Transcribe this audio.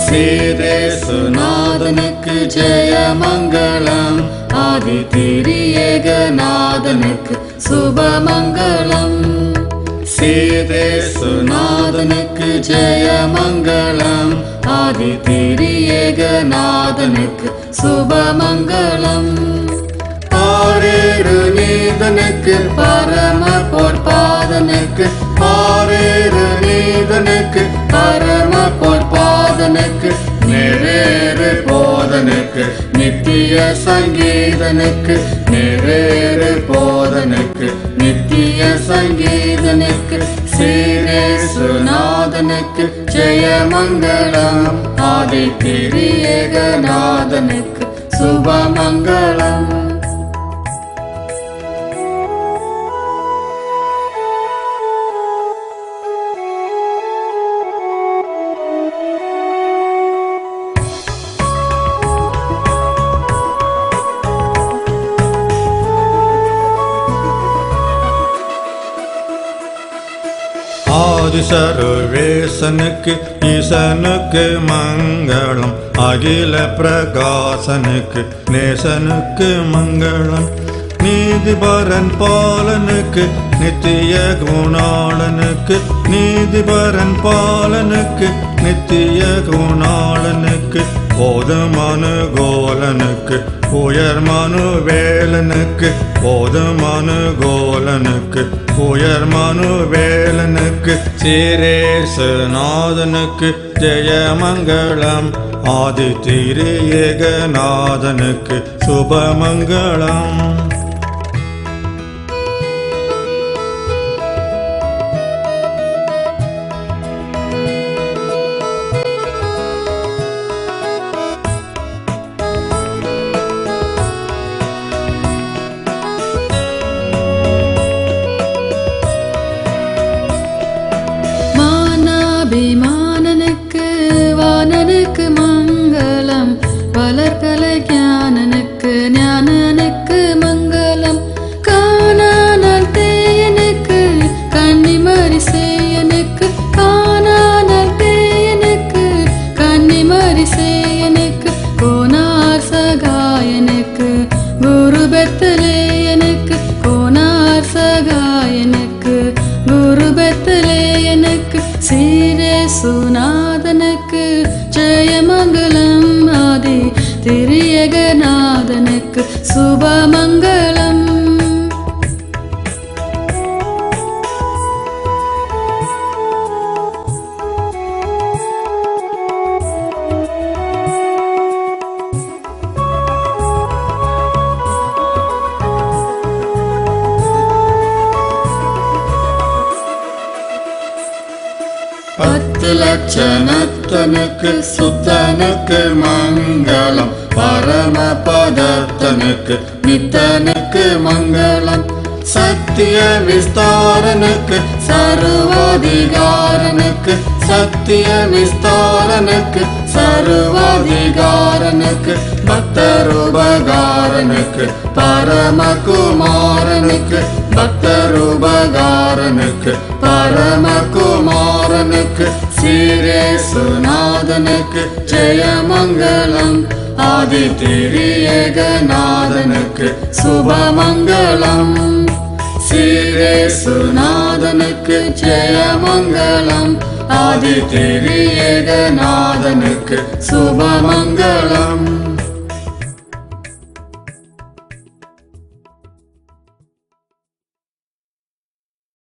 சீரேசுநாதனுக்கு ஜெயமங்கலம், ஆதி திரியேகநாதனுக்கு சுபமங்கலம். சீரேசுநாதனுக்கு ஜெயமங்கலம், ஆதி திரியேகநாதனுக்கு சுபமங்கலம். ஆரேறு நீதனுக்கு பரம பொற்பாதனுக்கு, ஆரேறு நீதனுக்கு பரம பொற்பாதனுக்கு, நிறைவேறு போதனுக்கு நித்திய சங்கீதனுக்கு, நிறைவேறு போதனுக்கு நித்திய சங்கீதனுக்கு. சீரேசுநாதனுக்கு ஜெயமங்கலம், ஆதி திரியேகநாதனுக்கு சுபமங்கலம். ஆதி சர்வேசனுக்கு ஈசனுக்கு மங்களம், அகில பிரகாசனுக்கு நேசனுக்கு மங்களம். நீதிபரன் பாலனுக்கு நித்திய குணாளனுக்கு, நீதிபரன் பாலனுக்கு நித்திய குணாளனுக்கு. போதுமனுகோலனுக்கு உயர் மனுவேலனுக்கு, போதுமனுகோலனுக்கு உயர் மனுவேலனுக்கு. சீரேசுநாதனுக்கு ஜெயமங்கலம், ஆதி திரியேகநாதனுக்கு சுபமங்கலம். அபிமானனுக்கு வானனுக்கு மங்களம், வளர்கலை ஞானனுக்கு ஞானனுக்கு மங்களம். காணானால் தேயனுக்கு கன்னிமரி சேயனுக்கு, காணானால் தேயனுக்கு கன்னிமரி சேயனுக்கு. கோனார் சகாயனுக்கு குரு பெத்தலேயனுக்கு, கோனார் சகாயனுக்கு குரு பெத்தலேயனுக்கு. சீரேசுநாதனுக்கு ஜெயமங்கலம், ஆதி திரியேகநாதனுக்கு சுபமங்கலம். பத்து லட்சணத்தனுக்கு சுத்தனுக்கு மங்களம், பரம பதத்தனுக்கு நித்தனுக்கு மங்களம். சத்திய விஸ்தாரனுக்கு சர்வாதிகாரனுக்கு, சத்திய விஸ்தாரனுக்கு சர்வாதிகாரனுக்கு. பக்தருபகாரனுக்கு பரமகுமாரனுக்கு, பக்தருபகாரனுக்கு பரமகுமாரனுக்கு. சீரேசுநாதனுக்கு ஜெயமங்கலம், ஆதி திரியேகநாதனுக்கு சுபமங்கலம். சீரேசுநாதனுக்கு ஜெயமங்கலம், ஆதி திரியேகநாதனுக்கு சுபமங்கலம்.